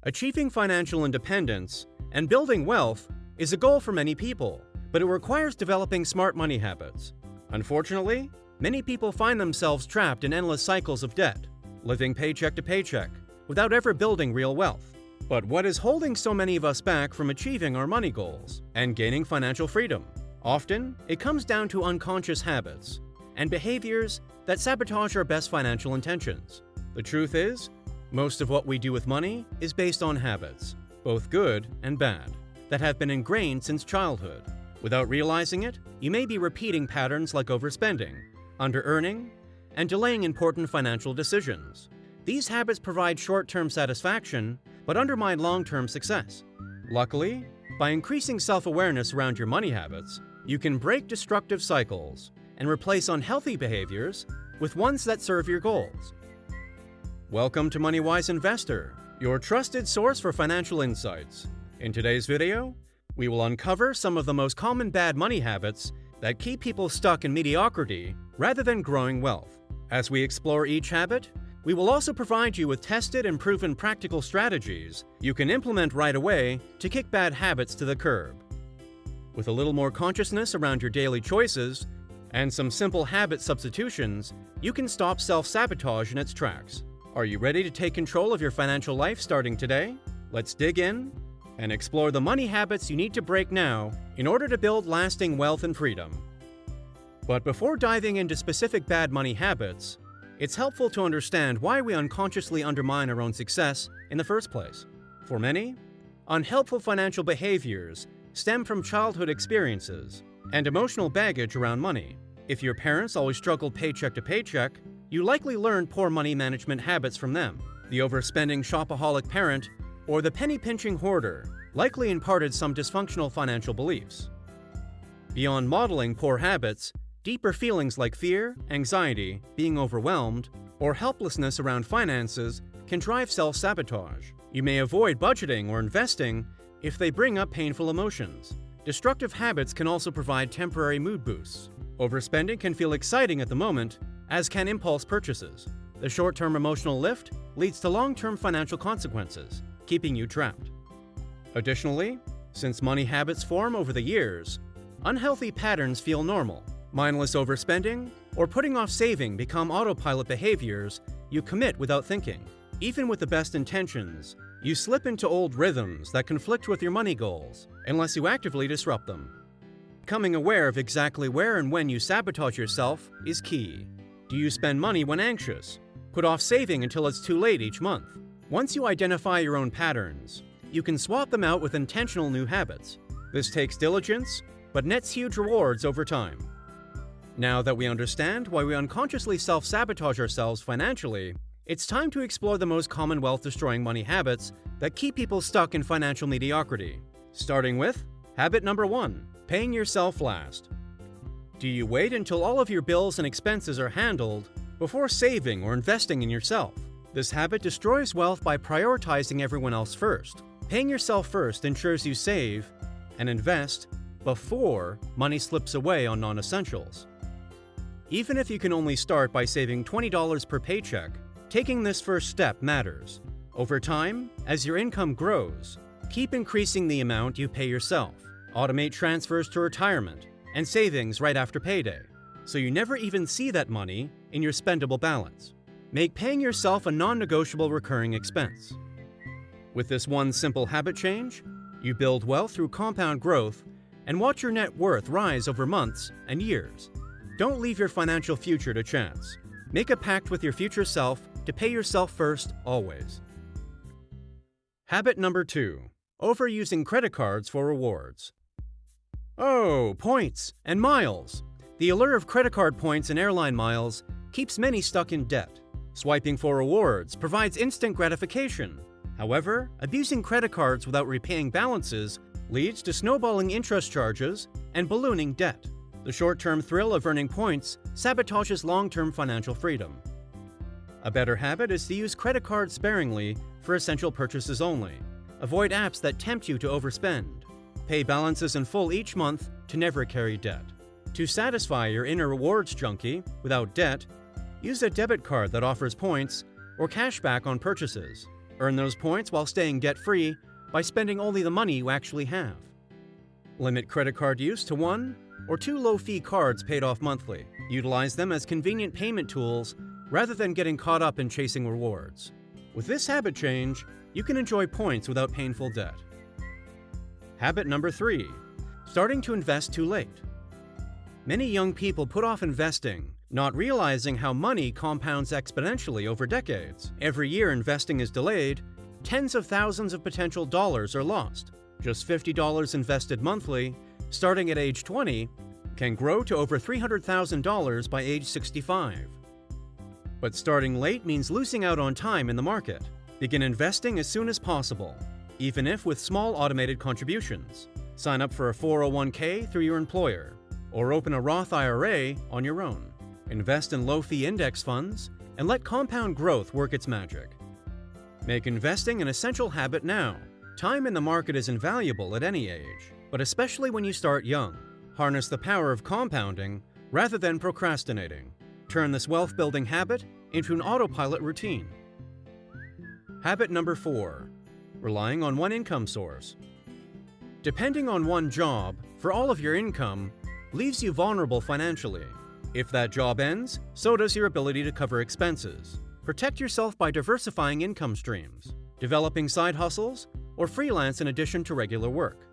Achieving financial independence and building wealth is a goal for many people, but it requires developing smart money habits. Unfortunately, many people find themselves trapped in endless cycles of debt, living paycheck to paycheck, without ever building real wealth. But what is holding so many of us back from achieving our money goals and gaining financial freedom? Often, it comes down to unconscious habits and behaviors that sabotage our best financial intentions. The truth is, most of what we do with money is based on habits, both good and bad, that have been ingrained since childhood. Without realizing it, you may be repeating patterns like overspending, under-earning, and delaying important financial decisions. These habits provide short-term satisfaction, but undermine long-term success. Luckily, by increasing self-awareness around your money habits, you can break destructive cycles and replace unhealthy behaviors with ones that serve your goals. Welcome to MoneyWise Investor, your trusted source for financial insights. In today's video, we will uncover some of the most common bad money habits that keep people stuck in mediocrity rather than growing wealth. As we explore each habit, we will also provide you with tested and proven practical strategies you can implement right away to kick bad habits to the curb. With a little more consciousness around your daily choices and some simple habit substitutions, you can stop self-sabotage in its tracks. Are you ready to take control of your financial life starting today? Let's dig in and explore the money habits you need to break now in order to build lasting wealth and freedom. But before diving into specific bad money habits, it's helpful to understand why we unconsciously undermine our own success in the first place. For many, unhelpful financial behaviors stem from childhood experiences and emotional baggage around money. If your parents always struggled paycheck to paycheck, you likely learned poor money management habits from them. The overspending shopaholic parent or the penny-pinching hoarder likely imparted some dysfunctional financial beliefs. Beyond modeling poor habits, deeper feelings like fear, anxiety, being overwhelmed, or helplessness around finances can drive self-sabotage. You may avoid budgeting or investing if they bring up painful emotions. Destructive habits can also provide temporary mood boosts. Overspending can feel exciting at the moment, as can impulse purchases. The short-term emotional lift leads to long-term financial consequences, keeping you trapped. Additionally, since money habits form over the years, unhealthy patterns feel normal. Mindless overspending or putting off saving become autopilot behaviors you commit without thinking. Even with the best intentions, you slip into old rhythms that conflict with your money goals unless you actively disrupt them. Becoming aware of exactly where and when you sabotage yourself is key. Do you spend money when anxious? Put off saving until it's too late each month? Once you identify your own patterns, you can swap them out with intentional new habits. This takes diligence, but nets huge rewards over time. Now that we understand why we unconsciously self-sabotage ourselves financially, it's time to explore the most common wealth-destroying money habits that keep people stuck in financial mediocrity. Starting with habit number 1, paying yourself last. Do you wait until all of your bills and expenses are handled before saving or investing in yourself? This habit destroys wealth by prioritizing everyone else first. Paying yourself first ensures you save and invest before money slips away on non-essentials. Even if you can only start by saving $20 per paycheck, taking this first step matters. Over time, as your income grows, keep increasing the amount you pay yourself. Automate transfers to retirement and savings right after payday, so you never even see that money in your spendable balance. Make paying yourself a non-negotiable recurring expense. With this one simple habit change, you build wealth through compound growth and watch your net worth rise over months and years. Don't leave your financial future to chance. Make a pact with your future self to pay yourself first always. Habit number 2, overusing credit cards for rewards. Oh, points and miles. The allure of credit card points and airline miles keeps many stuck in debt. Swiping for rewards provides instant gratification. However, abusing credit cards without repaying balances leads to snowballing interest charges and ballooning debt. The short-term thrill of earning points sabotages long-term financial freedom. A better habit is to use credit cards sparingly for essential purchases only. Avoid apps that tempt you to overspend. Pay balances in full each month to never carry debt. To satisfy your inner rewards junkie without debt, use a debit card that offers points or cash back on purchases. Earn those points while staying debt-free by spending only the money you actually have. Limit credit card use to 1 or 2 low-fee cards paid off monthly. Utilize them as convenient payment tools rather than getting caught up in chasing rewards. With this habit change, you can enjoy points without painful debt. Habit number 3. Starting to invest too late. Many young people put off investing, not realizing how money compounds exponentially over decades. Every year investing is delayed, tens of thousands of potential dollars are lost. Just $50 invested monthly, starting at age 20, can grow to over $300,000 by age 65. But starting late means losing out on time in the market. Begin investing as soon as possible, even if with small automated contributions. Sign up for a 401k through your employer, or open a Roth IRA on your own. Invest in low-fee index funds, and let compound growth work its magic. Make investing an essential habit now. Time in the market is invaluable at any age, but especially when you start young. Harness the power of compounding rather than procrastinating. Turn this wealth-building habit into an autopilot routine. Habit number 4. Relying on one income source. Depending on one job for all of your income leaves you vulnerable financially. If that job ends, so does your ability to cover expenses. Protect yourself by diversifying income streams, developing side hustles, or freelance in addition to regular work.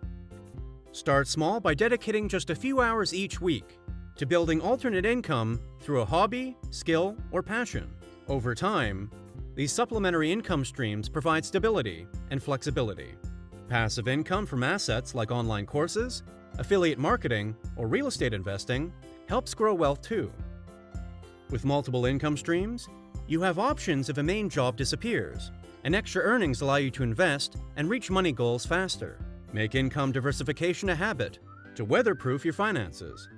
Start small by dedicating just a few hours each week to building alternate income through a hobby, skill, or passion. Over time, these supplementary income streams provide stability and flexibility. Passive income from assets like online courses, affiliate marketing, or real estate investing helps grow wealth too. With multiple income streams, you have options if a main job disappears, and extra earnings allow you to invest and reach money goals faster. Make income diversification a habit to weatherproof your finances.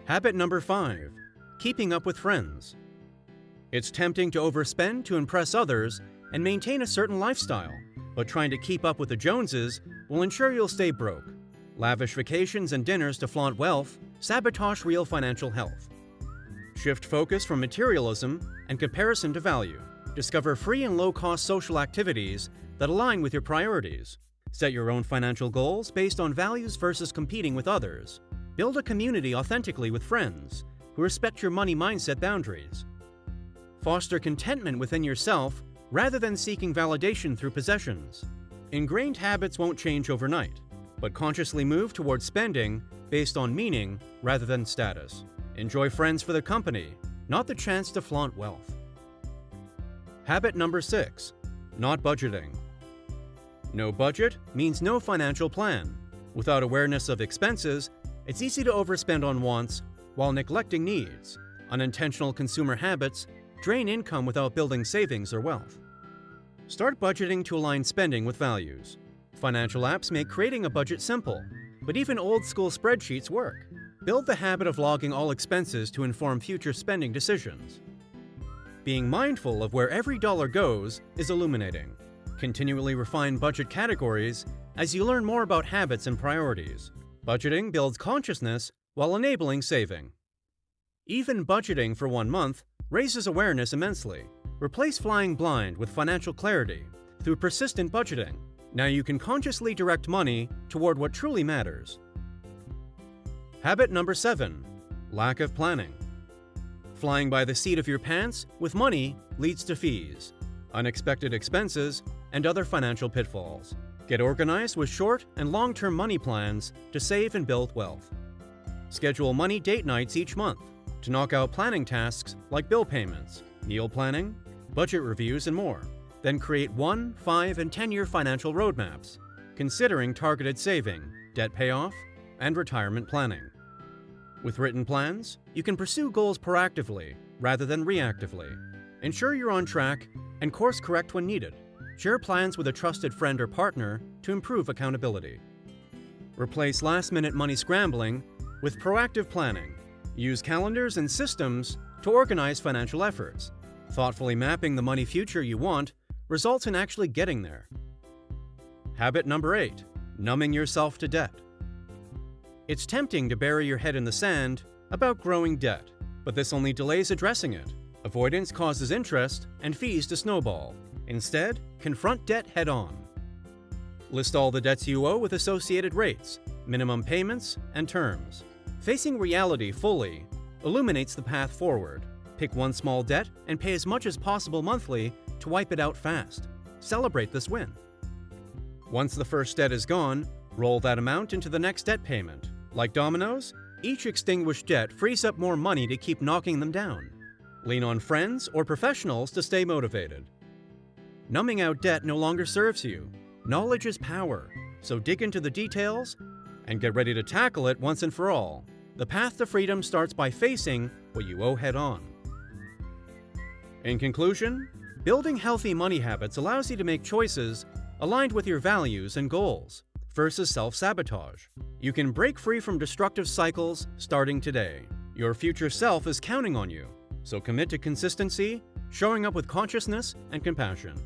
Habit number 5. Keeping up with friends. It's tempting to overspend to impress others and maintain a certain lifestyle, but trying to keep up with the Joneses will ensure you'll stay broke. Lavish vacations and dinners to flaunt wealth sabotage real financial health. Shift focus from materialism and comparison to value. Discover free and low-cost social activities that align with your priorities. Set your own financial goals based on values versus competing with others. Build a community authentically with friends who respect your money mindset boundaries. Foster contentment within yourself rather than seeking validation through possessions. Ingrained habits won't change overnight, but consciously move towards spending based on meaning rather than status. Enjoy friends for their company, not the chance to flaunt wealth. Habit number 6. Not budgeting. No budget means no financial plan. Without awareness of expenses, it's easy to overspend on wants while neglecting needs. Unintentional consumer habits drain income without building savings or wealth. Start budgeting to align spending with values. Financial apps make creating a budget simple, but even old-school spreadsheets work. Build the habit of logging all expenses to inform future spending decisions. Being mindful of where every dollar goes is illuminating. Continually refine budget categories as you learn more about habits and priorities. Budgeting builds consciousness while enabling saving. Even budgeting for 1 month raises awareness immensely. Replace flying blind with financial clarity through persistent budgeting. Now you can consciously direct money toward what truly matters. Habit number 7. Lack of planning. Flying by the seat of your pants with money leads to fees, unexpected expenses, and other financial pitfalls. Get organized with short and long-term money plans to save and build wealth. Schedule money date nights each month to knock out planning tasks like bill payments, meal planning, budget reviews, and more. Then create 1, 5, and 10-year financial roadmaps, considering targeted saving, debt payoff, and retirement planning. With written plans, you can pursue goals proactively rather than reactively. Ensure you're on track and course correct when needed. Share plans with a trusted friend or partner to improve accountability. Replace last-minute money scrambling with proactive planning. Use calendars and systems to organize financial efforts. Thoughtfully mapping the money future you want results in actually getting there. Habit number 8. Numbing yourself to debt. It's tempting to bury your head in the sand about growing debt, but this only delays addressing it. Avoidance causes interest and fees to snowball. Instead, confront debt head-on. List all the debts you owe with associated rates, minimum payments, and terms. Facing reality fully illuminates the path forward. Pick one small debt and pay as much as possible monthly to wipe it out fast. Celebrate this win. Once the first debt is gone, roll that amount into the next debt payment. Like dominoes, each extinguished debt frees up more money to keep knocking them down. Lean on friends or professionals to stay motivated. Numbing out debt no longer serves you. Knowledge is power, so dig into the details and get ready to tackle it once and for all. The path to freedom starts by facing what you owe head-on. In conclusion, building healthy money habits allows you to make choices aligned with your values and goals versus self-sabotage. You can break free from destructive cycles starting today. Your future self is counting on you, so commit to consistency, showing up with consciousness and compassion.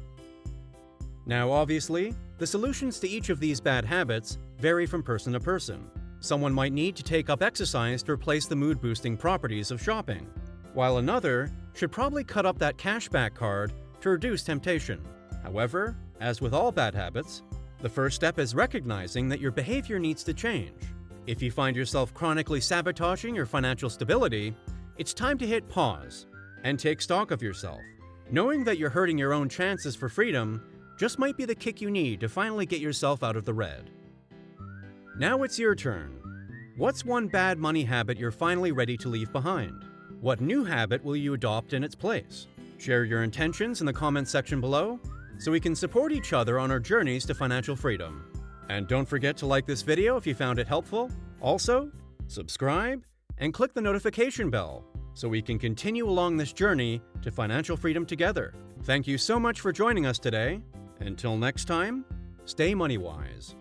Now, obviously, the solutions to each of these bad habits vary from person to person. Someone might need to take up exercise to replace the mood-boosting properties of shopping, while another should probably cut up that cashback card to reduce temptation. However, as with all bad habits, the first step is recognizing that your behavior needs to change. If you find yourself chronically sabotaging your financial stability, it's time to hit pause and take stock of yourself. Knowing that you're hurting your own chances for freedom just might be the kick you need to finally get yourself out of the red. Now it's your turn. What's one bad money habit you're finally ready to leave behind? What new habit will you adopt in its place? Share your intentions in the comments section below so we can support each other on our journeys to financial freedom. And don't forget to like this video if you found it helpful. Also, subscribe and click the notification bell so we can continue along this journey to financial freedom together. Thank you so much for joining us today. Until next time, stay money-wise.